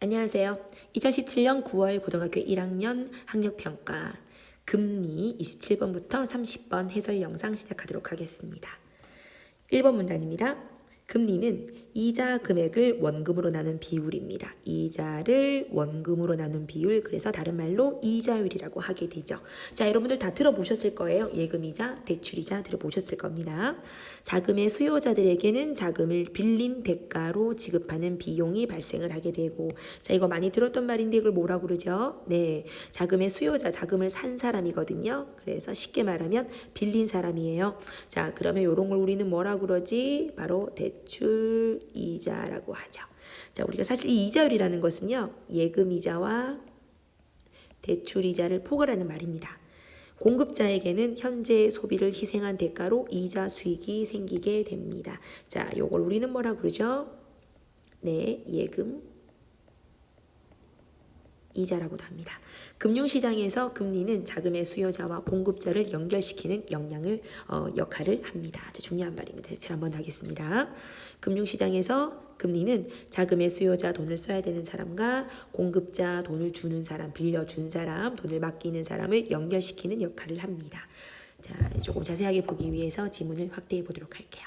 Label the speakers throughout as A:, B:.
A: 안녕하세요. 2017년 9월 고등학교 1학년 학력평가 금리 27번부터 30번 해설 영상 시작하도록 하겠습니다. 1번 문단입니다. 금리는 이자 금액을 원금으로 나눈 비율입니다. 이자를 원금으로 나눈 비율, 그래서 다른 말로 이자율이라고 하게 되죠. 자, 여러분들 다 들어보셨을 거예요. 예금이자, 대출이자 들어보셨을 겁니다. 자금의 수요자들에게는 자금을 빌린 대가로 지급하는 비용이 발생을 하게 되고, 자, 이거 많이 들었던 말인데 이걸 뭐라고 그러죠? 네, 자금의 수요자, 자금을 산 사람이거든요. 그래서 쉽게 말하면 빌린 사람이에요. 자, 그러면 이런 걸 우리는 뭐라고 그러지? 바로 대출 이자라고 하죠. 자, 우리가 사실 이 이자율이라는 것은요, 예금 이자와 대출 이자를 포괄하는 말입니다. 공급자에게는 현재 소비를 희생한 대가로 이자 수익이 생기게 됩니다. 자, 요걸 우리는 뭐라 그러죠? 네, 예금 이자라고도 합니다. 금융시장에서 금리는 자금의 수요자와 공급자를 연결시키는 역할을 합니다. 아주 중요한 말입니다. 대체 한번 하겠습니다. 금융시장에서 금리는 자금의 수요자, 돈을 써야 되는 사람과 공급자, 돈을 주는 사람, 빌려준 사람, 돈을 맡기는 사람을 연결시키는 역할을 합니다. 자, 조금 자세하게 보기 위해서 지문을 확대해 보도록 할게요.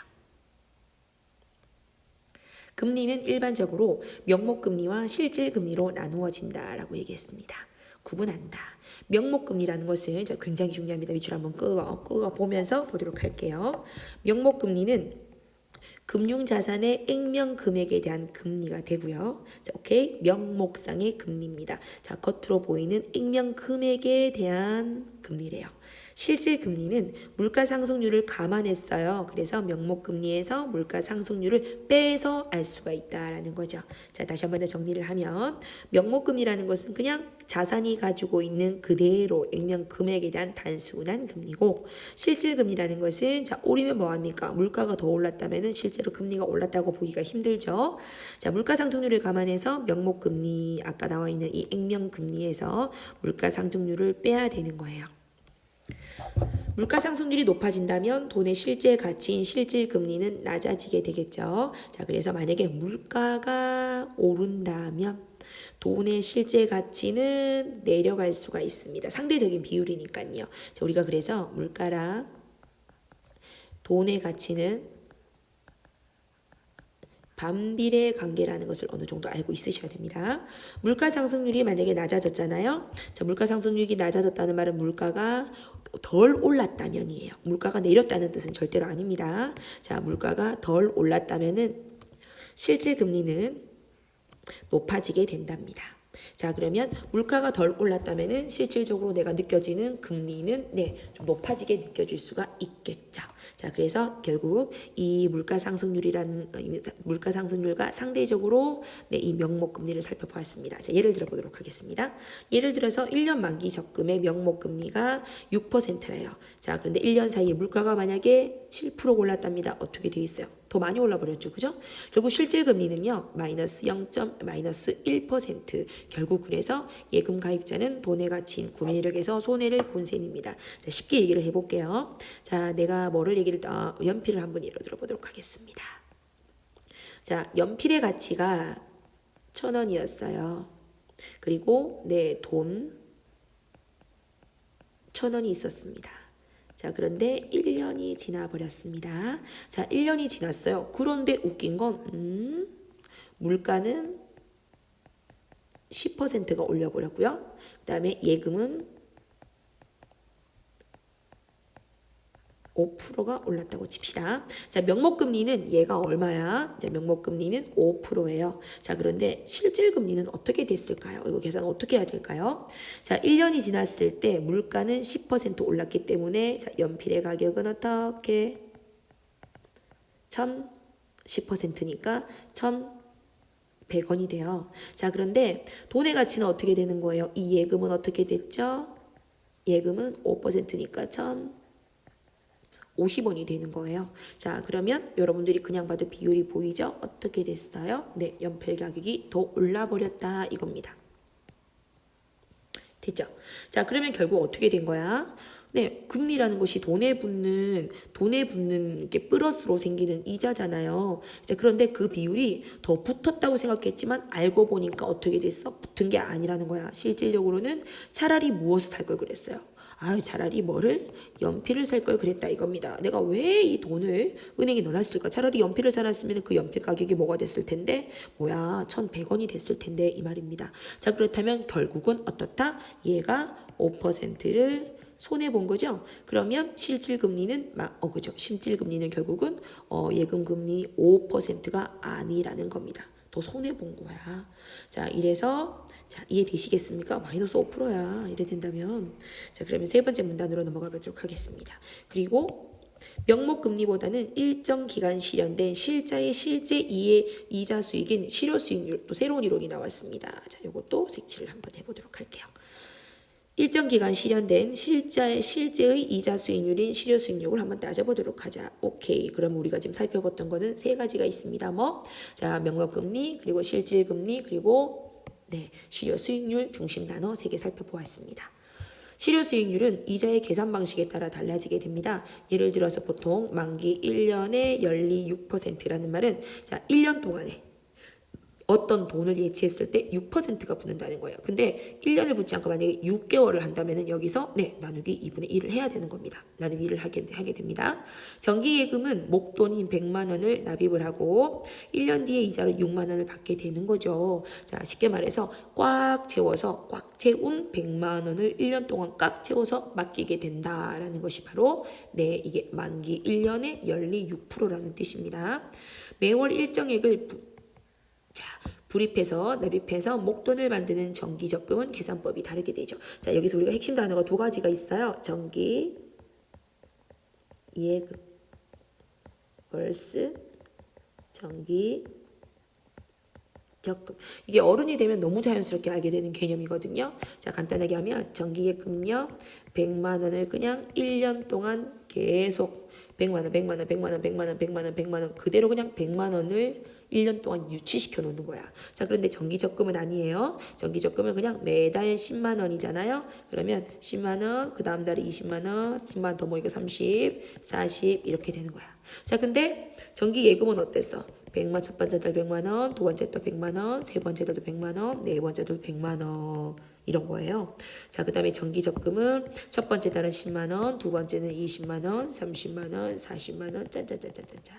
A: 금리는 일반적으로 명목금리와 실질금리로 나누어진다라고 얘기했습니다. 구분한다. 명목금리라는 것은 굉장히 중요합니다. 밑줄 한번 끄어 보면서 보도록 할게요. 명목금리는 금융자산의 액면금액에 대한 금리가 되고요. 자, 오케이. 명목상의 금리입니다. 자, 겉으로 보이는 액면금액에 대한 금리래요. 실질금리는 물가상승률을 감안했어요. 그래서 명목금리에서 물가상승률을 빼서 알 수가 있다라는 거죠. 자, 다시 한번 더 정리를 하면 명목금리라는 것은 그냥 자산이 가지고 있는 그대로 액면금액에 대한 단순한 금리고, 실질금리라는 것은 자, 오르면 뭐합니까? 물가가 더 올랐다면 실제로 금리가 올랐다고 보기가 힘들죠. 자, 물가상승률을 감안해서 명목금리, 아까 나와 있는 이 액면금리에서 물가상승률을 빼야 되는 거예요. 물가 상승률이 높아진다면 돈의 실제 가치인 실질금리는 낮아지게 되겠죠. 자, 그래서 만약에 물가가 오른다면 돈의 실제 가치는 내려갈 수가 있습니다. 상대적인 비율이니까요. 자, 우리가 그래서 물가랑 돈의 가치는 반비례 관계라는 것을 어느 정도 알고 있으셔야 됩니다. 물가 상승률이 만약에 낮아졌잖아요. 자, 물가 상승률이 낮아졌다는 말은 물가가 덜 올랐다면이에요. 물가가 내렸다는 뜻은 절대로 아닙니다. 자, 물가가 덜 올랐다면은 실질금리는 높아지게 된답니다. 자, 그러면 물가가 덜 올랐다면은 실질적으로 내가 느껴지는 금리는 좀 높아지게 느껴질 수가 있겠죠. 자, 그래서 결국 이 물가 상승률과 상대적으로 이 명목금리를 살펴보았습니다. 자, 예를 들어 보도록 하겠습니다. 예를 들어서 1년 만기 적금의 명목금리가 6%래요. 자, 그런데 1년 사이에 물가가 만약에 7% 올랐답니다. 어떻게 되어 있어요? 더 많이 올라버렸죠. 그죠? 결국 실질금리는요. 마이너스 1%. 결국 그래서 예금 가입자는 돈의 가치인 구매력에서 손해를 본 셈입니다. 자, 쉽게 얘기를 해볼게요. 자, 내가 연필을 한번 예로 들어보도록 하겠습니다. 자, 연필의 가치가 1,000원이었어요. 그리고 내 돈 1,000원이 있었습니다. 자, 그런데 1년이 지나버렸습니다. 자, 1년이 지났어요. 그런데 웃긴 건 물가는 10%가 올려버렸고요. 그 다음에 예금은 5%가 올랐다고 칩시다. 자, 명목금리는 얘가 얼마야? 자, 명목금리는 5%예요. 자, 그런데 실질금리는 어떻게 됐을까요? 이거 계산 어떻게 해야 될까요? 자, 1년이 지났을 때 물가는 10% 올랐기 때문에 자, 연필의 가격은 어떻게? 10%니까 1,100원이 돼요. 자, 그런데 돈의 가치는 어떻게 되는 거예요? 이 예금은 어떻게 됐죠? 예금은 5%니까 1,050원이 되는 거예요. 자, 그러면 여러분들이 그냥 봐도 비율이 보이죠? 어떻게 됐어요? 네, 연필 가격이 더 올라버렸다 이겁니다. 됐죠? 자, 그러면 결국 어떻게 된 거야? 네, 금리라는 것이 돈에 붙는 이렇게 플러스로 생기는 이자잖아요. 자, 그런데 그 비율이 더 붙었다고 생각했지만 알고 보니까 어떻게 됐어? 붙은 게 아니라는 거야. 실질적으로는 차라리 무엇을 살 걸 그랬어요. 아, 차라리 뭐를? 연필을 살 걸 그랬다 이겁니다. 내가 왜 이 돈을 은행에 넣어놨을까? 차라리 연필을 사놨으면 그 연필 가격이 뭐가 됐을 텐데, 뭐야, 1,100원이 됐을 텐데 이 말입니다. 자, 그렇다면 결국은 어떻다? 얘가 5%를 손해 본 거죠. 그러면 실질 금리는 그죠. 실질 금리는 결국은 예금 금리 5%가 아니라는 겁니다. 더 손해 본 거야. 자, 이래서 자, 이해되시겠습니까? 마이너스 5%야. 이래 된다면. 자, 그러면 세 번째 문단으로 넘어가 보도록 하겠습니다. 그리고 명목금리보다는 일정 기간 실현된 실자의 실제 이자 수익인 실효 수익률, 또 새로운 이론이 나왔습니다. 자, 요것도 색칠을 한번 해보도록 할게요. 일정 기간 실현된 실제의 이자 수익률인 실효 수익률을 한번 따져보도록 하자. 오케이. 그럼 우리가 지금 살펴봤던 거는 세 가지가 있습니다. 뭐? 자, 명목금리, 그리고 실질금리, 그리고 실효 수익률 중심 단어 3개 살펴보았습니다. 실효 수익률은 이자의 계산 방식에 따라 달라지게 됩니다. 예를 들어서 보통 만기 1년에 연리 6%라는 말은 자, 1년 동안에 어떤 돈을 예치했을 때 6%가 붙는다는 거예요. 근데 1년을 붙지 않고 만약에 6개월을 한다면 여기서 나누기 2분의 1을 해야 되는 겁니다. 나누기 1을 하게 됩니다. 정기예금은 목돈인 100만 원을 납입을 하고 1년 뒤에 이자로 6만 원을 받게 되는 거죠. 자, 쉽게 말해서 꽉 채운 100만 원을 1년 동안 꽉 채워서 맡기게 된다라는 것이 바로 이게 만기 1년의 연리 6%라는 뜻입니다. 매월 일정액을 불입해서 납입해서 목돈을 만드는 정기적금은 계산법이 다르게 되죠. 자, 여기서 우리가 핵심 단어가 2가지가 있어요. 정기 예금 vs 정기 적금. 이게 어른이 되면 너무 자연스럽게 알게 되는 개념이거든요. 자, 간단하게 하면 정기예금요. 100만 원을 그냥 1년 동안 계속 100만 원 그대로 그냥 100만 원을 1년 동안 유치시켜 놓는 거야. 자, 그런데 정기적금은 아니에요. 정기적금은 그냥 매달 10만 원이잖아요. 그러면 10만 원, 그 다음 달에 20만 원, 10만 원 더 모이고 30, 40 이렇게 되는 거야. 자, 근데 정기예금은 어땠어? 100만 첫 번째 달 100만 원, 두 번째 또 100만 원, 세 번째 달도 100만 원, 네 번째 달도 100만 원. 이런 거예요. 자, 그 다음에 정기적금은 첫 번째 달은 10만 원, 두 번째는 20만 원, 30만 원, 40만 원, 짠짠짠짠짠짠.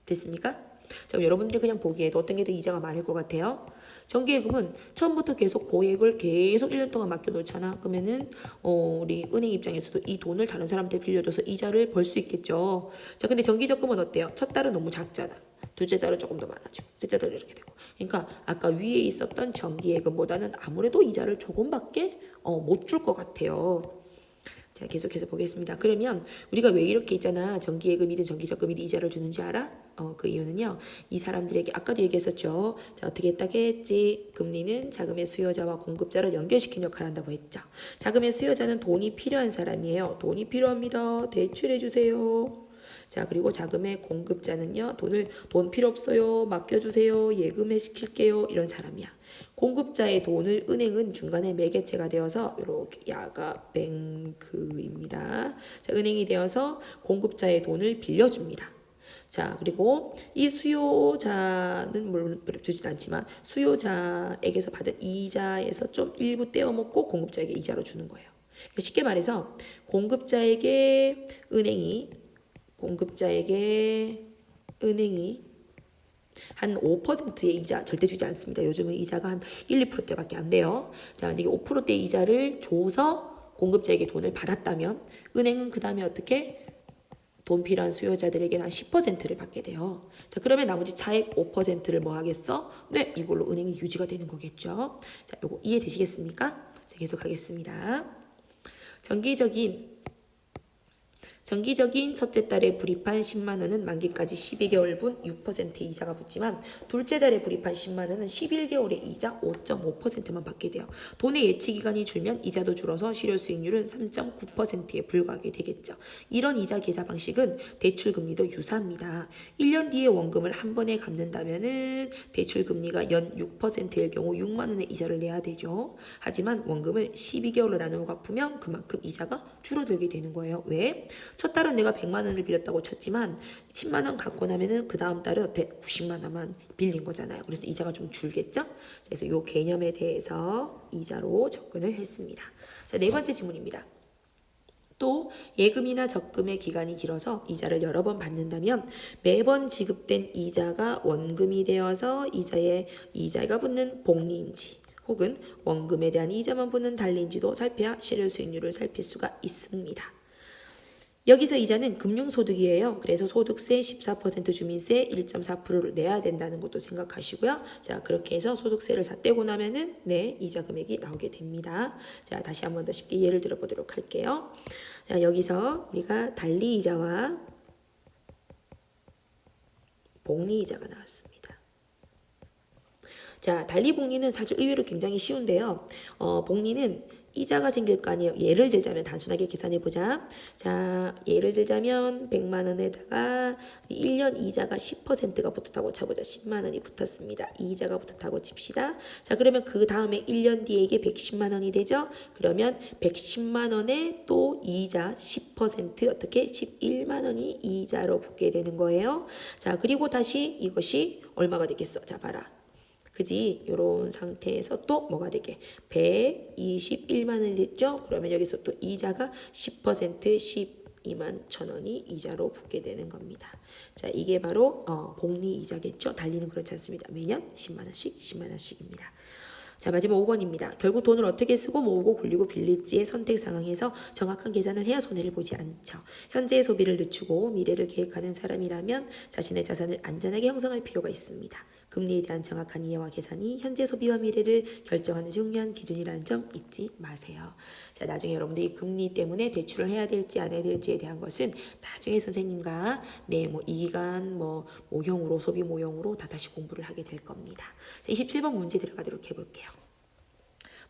A: 됐습니까? 자, 여러분들이 그냥 보기에도 어떤 게 더 이자가 많을 것 같아요? 정기예금은 처음부터 계속 고액을 계속 1년 동안 맡겨놓잖아. 그러면은 우리 은행 입장에서도 이 돈을 다른 사람한테 빌려줘서 이자를 벌 수 있겠죠. 자, 근데 정기적금은 어때요? 첫 달은 너무 작잖아. 둘째 달은 조금 더 많아지고 셋째 달은 이렇게 되고. 그러니까 아까 위에 있었던 정기예금보다는 아무래도 이자를 조금밖에 못 줄 것 같아요. 자, 계속해서 보겠습니다. 그러면 우리가 왜 이렇게 있잖아. 정기예금이든 정기적금이든 이자를 주는지 알아? 그 이유는요. 이 사람들에게 아까도 얘기했었죠. 자, 어떻게 했다겠지? 금리는 자금의 수요자와 공급자를 연결시키는 역할을 한다고 했죠. 자금의 수요자는 돈이 필요한 사람이에요. 돈이 필요합니다. 대출해 주세요. 자, 그리고 자금의 공급자는요. 돈 필요 없어요. 맡겨주세요. 예금해 시킬게요. 이런 사람이야. 공급자의 돈을 은행은 중간에 매개체가 되어서 이렇게 야가 뱅크입니다. 자, 은행이 되어서 공급자의 돈을 빌려줍니다. 자, 그리고 이 수요자는 물론 주진 않지만 수요자에게서 받은 이자에서 좀 일부 떼어먹고 공급자에게 이자로 주는 거예요. 그러니까 쉽게 말해서 공급자에게 은행이 한 5%의 이자 절대 주지 않습니다. 요즘은 이자가 한 1, 2%대밖에 안 돼요. 자, 만약에 5%대 이자를 줘서 공급자에게 돈을 받았다면 은행은 그 다음에 어떻게 돈 필요한 수요자들에게는 한 10%를 받게 돼요. 자, 그러면 나머지 차액 5%를 뭐 하겠어? 네, 이걸로 은행이 유지가 되는 거겠죠. 자, 요거 이해되시겠습니까? 자, 계속 하겠습니다. 정기적인 정기적인 첫째 달에 불입한 10만 원은 만기까지 12개월분 6% 이자가 붙지만 둘째 달에 불입한 10만 원은 11개월의 이자 5.5%만 받게 돼요. 돈의 예치 기간이 줄면 이자도 줄어서 실효 수익률은 3.9%에 불과하게 되겠죠. 이런 이자 계산 방식은 대출 금리도 유사합니다. 1년 뒤에 원금을 한 번에 갚는다면은 대출 금리가 연 6%일 경우 6만 원의 이자를 내야 되죠. 하지만 원금을 12개월로 나누어 갚으면 그만큼 이자가 줄어들게 되는 거예요. 왜? 첫 달은 내가 100만 원을 빌렸다고 쳤지만 10만 원 갚고 나면은 그 다음 달은 190만 원만 빌린 거잖아요. 그래서 이자가 좀 줄겠죠? 그래서 이 개념에 대해서 이자로 접근을 했습니다. 자, 네 번째 지문입니다. 또 예금이나 적금의 기간이 길어서 이자를 여러 번 받는다면 매번 지급된 이자가 원금이 되어서 이자가 붙는 복리인지 혹은 원금에 대한 이자만 붙는 달리인지도 살펴야 실효 수익률을 살필 수가 있습니다. 여기서 이자는 금융소득이에요. 그래서 소득세 14% 주민세 1.4%를 내야 된다는 것도 생각하시고요. 자, 그렇게 해서 소득세를 다 떼고 나면은 이자 금액이 나오게 됩니다. 자, 다시 한 번 더 쉽게 예를 들어 보도록 할게요. 자, 여기서 우리가 달리이자와 복리이자가 나왔습니다. 자, 달리복리는 사실 의외로 굉장히 쉬운데요. 복리는 이자가 생길 거 아니에요. 예를 들자면 단순하게 계산해보자. 자, 예를 들자면 100만 원에다가 1년 이자가 10%가 붙었다고 쳐보자. 10만 원이 붙었습니다. 이자가 붙었다고 칩시다. 자, 그러면 그 다음에 1년 뒤에 이게 110만 원이 되죠. 그러면 110만 원에 또 이자 10% 어떻게 11만 원이 이자로 붙게 되는 거예요. 자, 그리고 다시 이것이 얼마가 되겠어? 자, 봐라. 그지? 요런 상태에서 또 뭐가 되게 121만 원이 됐죠? 그러면 여기서 또 이자가 10% 12만 1,000원이 이자로 붙게 되는 겁니다. 자, 이게 바로 복리 이자겠죠? 달리는 그렇지 않습니다. 매년 10만 원씩 10만 원씩입니다. 자, 마지막 5번입니다. 결국 돈을 어떻게 쓰고 모으고 굴리고 빌릴지의 선택 상황에서 정확한 계산을 해야 손해를 보지 않죠. 현재의 소비를 늦추고 미래를 계획하는 사람이라면 자신의 자산을 안전하게 형성할 필요가 있습니다. 금리에 대한 정확한 이해와 계산이 현재 소비와 미래를 결정하는 중요한 기준이라는 점 잊지 마세요. 자, 나중에 여러분들이 금리 때문에 대출을 해야 될지 안 해야 될지에 대한 것은 나중에 선생님과 이기간 모형으로 소비 모형으로 다 다시 공부를 하게 될 겁니다. 자, 27번 문제 들어가도록 해볼게요.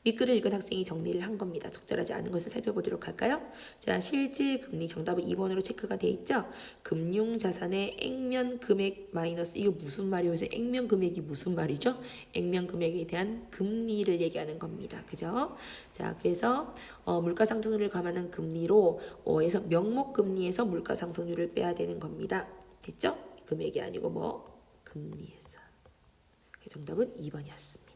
A: 밑글을 읽은 학생이 정리를 한 겁니다. 적절하지 않은 것을 살펴보도록 할까요? 자, 실질 금리 정답은 2번으로 체크가 돼 있죠. 금융자산의 액면 금액 마이너스 이거 무슨 말이에요? 액면 금액이 무슨 말이죠? 액면 금액에 대한 금리를 얘기하는 겁니다. 그죠? 자, 그래서 물가 상승률을 감안한 금리로 에서 명목 금리에서 물가 상승률을 빼야 되는 겁니다. 됐죠? 금액이 아니고 금리에서. 정답은 2번이었습니다.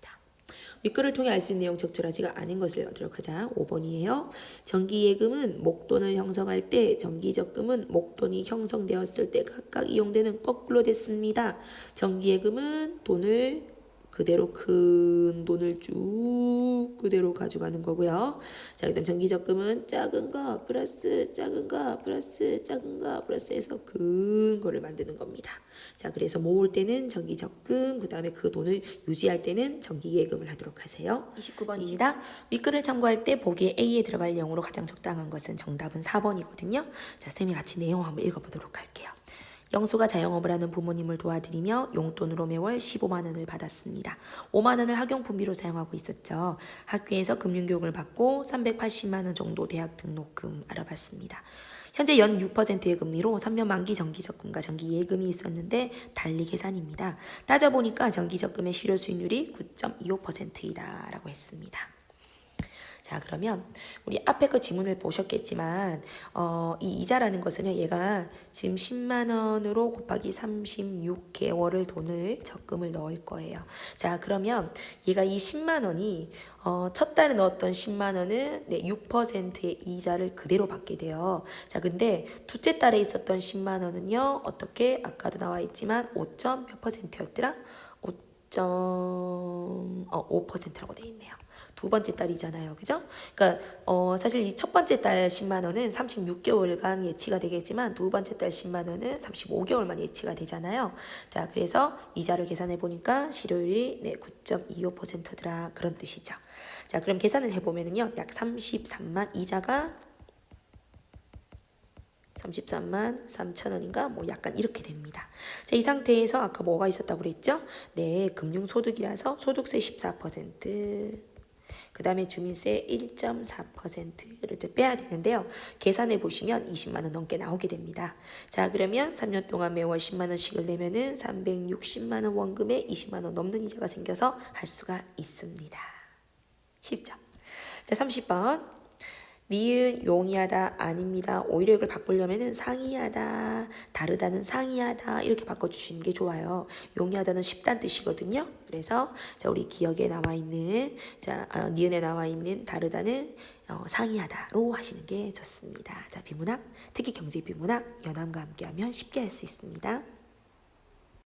A: 윗글을 통해 알 수 있는 내용 적절하지가 않은 것을 얻도록 하자. 5번이에요. 정기예금은 목돈을 형성할 때 정기적금은 목돈이 형성되었을 때 각각 이용되는 거꾸로 됐습니다. 정기예금은 돈을 그대로 큰 돈을 쭉 그대로 가져가는 거고요. 자, 그다음 정기적금은 작은 거 플러스 작은 거 플러스 작은 거 플러스 해서 큰 거를 만드는 겁니다. 자, 그래서 모을 때는 정기적금, 그 다음에 그 돈을 유지할 때는 정기예금을 하도록 하세요. 29번입니다. 윗글을 참고할 때 보기에 A에 들어갈 내용으로 가장 적당한 것은 정답은 4번이거든요. 자, 쌤이 같이 내용 한번 읽어보도록 할게요. 영수가 자영업을 하는 부모님을 도와드리며 용돈으로 매월 15만 원을 받았습니다. 5만 원을 학용품비로 사용하고 있었죠. 학교에서 금융교육을 받고 380만 원 정도 대학 등록금 알아봤습니다. 현재 연 6%의 금리로 3년 만기 정기적금과 정기예금이 있었는데 달리 계산입니다. 따져보니까 정기적금의 실효 수익률이 9.25%이다 라고 했습니다. 자, 그러면 우리 앞에 그 지문을 보셨겠지만 이 이자라는 것은요, 얘가 지금 10만 원으로 곱하기 36개월을 돈을 적금을 넣을 거예요. 자, 그러면 얘가 이 10만 원이 첫 달에 넣었던 10만 원은 6%의 이자를 그대로 받게 돼요. 자, 근데 둘째 달에 있었던 10만 원은요, 어떻게 아까도 나와 있지만 5몇 %였더라? 5.5%라고 돼 있네요. 두 번째 달이잖아요. 그죠? 그러니까 사실 이 첫 번째 달 10만 원은 36개월간 예치가 되겠지만 두 번째 달 10만 원은 35개월만 예치가 되잖아요. 자, 그래서 이자를 계산해 보니까 실효율이 9.25%더라 그런 뜻이죠. 자, 그럼 계산을 해 보면은요. 약 33만 이자가 33만 3천 원인가 뭐 약간 이렇게 됩니다. 자, 이 상태에서 아까 뭐가 있었다고 그랬죠? 네, 금융소득이라서 소득세 14%, 그 다음에 주민세 1.4%를 이제 빼야 되는데요. 계산해 보시면 20만 원 넘게 나오게 됩니다. 자, 그러면 3년 동안 매월 10만 원씩을 내면은 360만 원 원금에 20만 원 넘는 이자가 생겨서 할 수가 있습니다. 쉽죠? 자, 30번. 니은 용이하다 아닙니다. 오히려 이걸 바꾸려면은 상이하다, 다르다는 상이하다 이렇게 바꿔주시는 게 좋아요. 용이하다는 쉽다는 뜻이거든요. 그래서 자, 우리 기억에 나와 있는 니은에 나와 있는 다르다는 상이하다로 하시는 게 좋습니다. 자, 비문학, 특히 경제 비문학 연함과 함께하면 쉽게 할 수 있습니다.